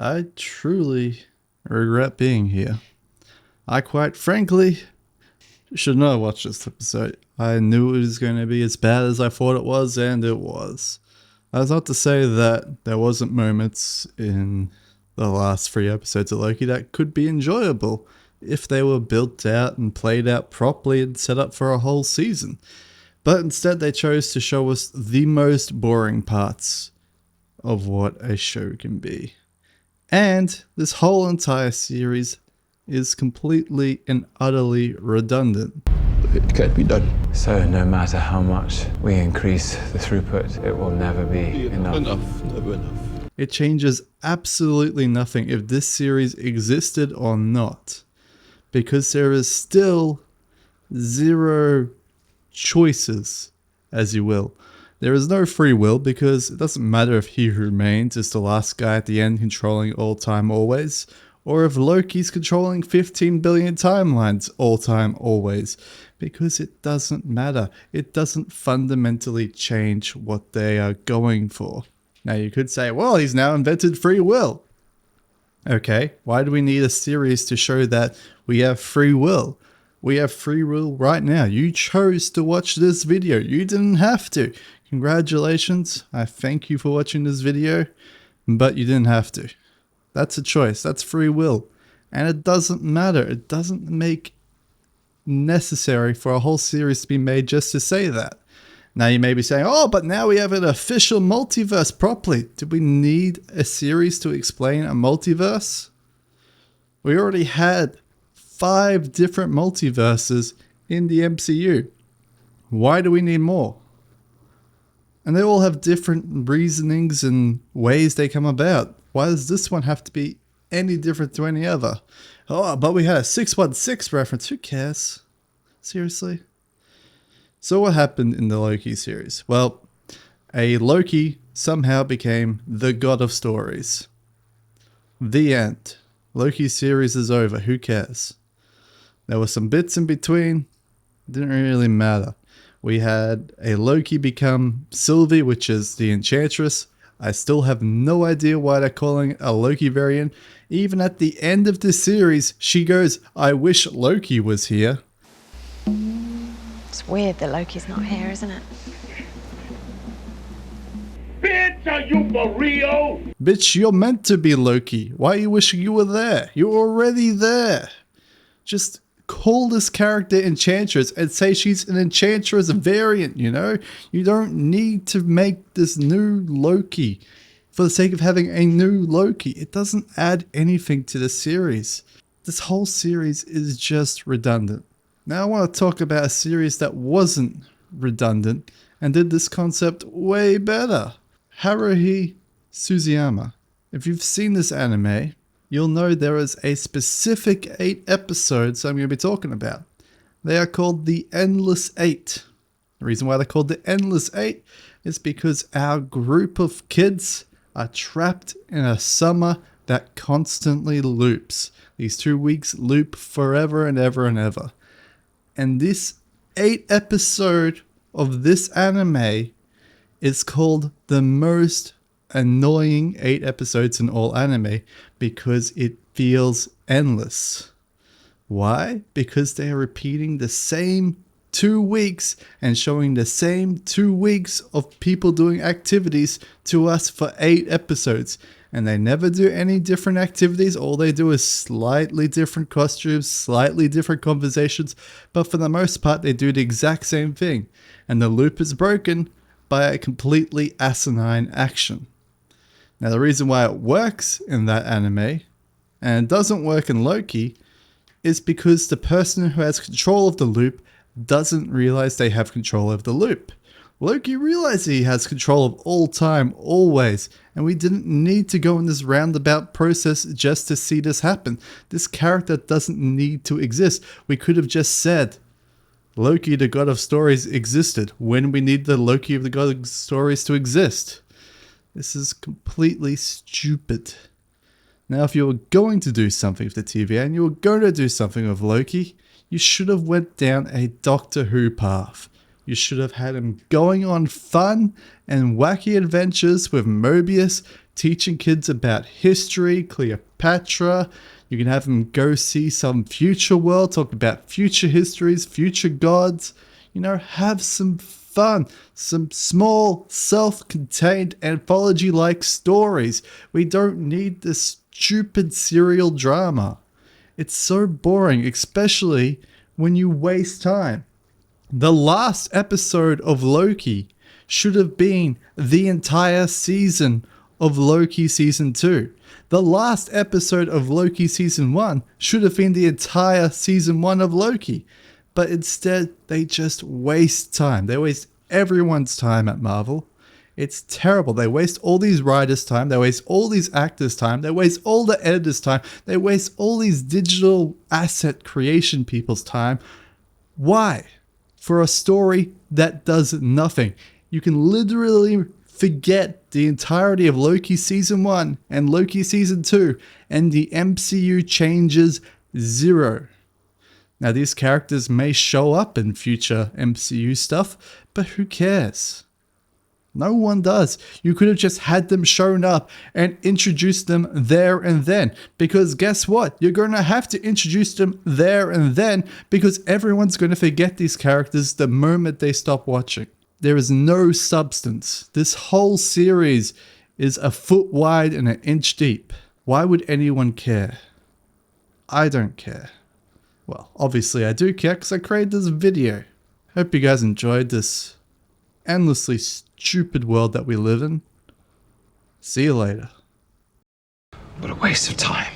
I truly regret being here. I quite frankly should not have watched this episode. I knew it was going to be as bad as I thought it was, and it was. That's not to say that there wasn't moments in the last 3 episodes of Loki that could be enjoyable if they were built out and played out properly and set up for a whole season. But instead they chose to show us the most boring parts of what a show can be. And this whole entire series is completely and utterly redundant. It can't be done. So no matter how much we increase the throughput, it will never be enough. Never enough. It changes absolutely nothing if this series existed or not, because there is still zero choices, as you will. There is no free will because it doesn't matter if He Who Remains is the last guy at the end controlling all time always, or if Loki's controlling 15 billion timelines all time always, because it doesn't matter. It doesn't fundamentally change what they are going for. Now you could say, well, he's now invented free will. Okay, why do we need a series to show that we have free will? We have free will right now. You chose to watch this video. You didn't have to. Congratulations. I thank you for watching this video, but you didn't have to. That's a choice. That's free will. And it doesn't matter. It doesn't make necessary for a whole series to be made just to say that. Now you may be saying, oh, but now we have an official multiverse properly. Do we need a series to explain a multiverse? We already had 5 different multiverses in the MCU. Why do we need more? And they all have different reasonings and ways they come about. Why does this one have to be any different to any other? Oh, but we had a 616 reference. Who cares? Seriously? So what happened in the Loki series? Well, a Loki somehow became the god of stories. The end. Loki series is over. Who cares? There were some bits in between. Didn't really matter. We had a Loki become Sylvie, which is the Enchantress. I still have no idea why they're calling it a Loki variant. Even at the end of the series, she goes, I wish Loki was here. It's weird that Loki's not here, isn't it? Bitch, are you for real? Bitch, you're meant to be Loki. Why are you wishing you were there? You're already there. Just call this character Enchantress and say she's an Enchantress variant, you know? You don't need to make this new Loki for the sake of having a new Loki. It doesn't add anything to the series. This whole series is just redundant. Now I want to talk about a series that wasn't redundant and did this concept way better. Haruhi Suzuyama. If you've seen this anime, you'll know there is a specific 8 episodes I'm going to be talking about. They are called the Endless 8. The reason why they're called the Endless 8 is because our group of kids are trapped in a summer that constantly loops. These 2 weeks loop forever and ever and ever. And this 8 episode of this anime is called the most annoying 8 episodes in all anime because it feels endless. Why? Because they are repeating the same 2 weeks and showing the same 2 weeks of people doing activities to us for 8 episodes. And they never do any different activities. All they do is slightly different costumes, slightly different conversations. But for the most part, they do the exact same thing. And the loop is broken by a completely asinine action. Now, the reason why it works in that anime and it doesn't work in Loki is because the person who has control of the loop doesn't realize they have control of the loop. Loki realized he has control of all time, always, and we didn't need to go in this roundabout process just to see this happen. This character doesn't need to exist. We could have just said, Loki, the god of stories, existed when we need the Loki of the god of stories to exist. This is completely stupid. Now, if you were going to do something with the TV and you were going to do something with Loki, you should have went down a Doctor Who path. You should have had him going on fun and wacky adventures with Mobius teaching kids about history, Cleopatra. You can have them go see some future world, talk about future histories, future gods. You know, have some fun. Some small, self-contained, anthology-like stories. We don't need this stupid serial drama. It's so boring, especially when you waste time. The last episode of Loki should have been the entire season of Loki Season 2. The last episode of Loki Season 1 should have been the entire Season 1 of Loki. But instead, they just waste time. They waste everyone's time at Marvel. It's terrible. They waste all these writers' time. They waste all these actors' time. They waste all the editors' time. They waste all these digital asset creation people's time. Why? For a story that does nothing. You can literally forget the entirety of Loki Season 1 and Loki Season 2, and the MCU changes zero. Now, these characters may show up in future MCU stuff, but who cares? No one does. You could have just had them shown up and introduced them there and then. Because guess what? You're going to have to introduce them there and then because everyone's going to forget these characters the moment they stop watching. There is no substance. This whole series is a foot wide and an inch deep. Why would anyone care? I don't care. Well, obviously I do care because I created this video. Hope you guys enjoyed this endlessly stupid world that we live in. See you later. What a waste of time.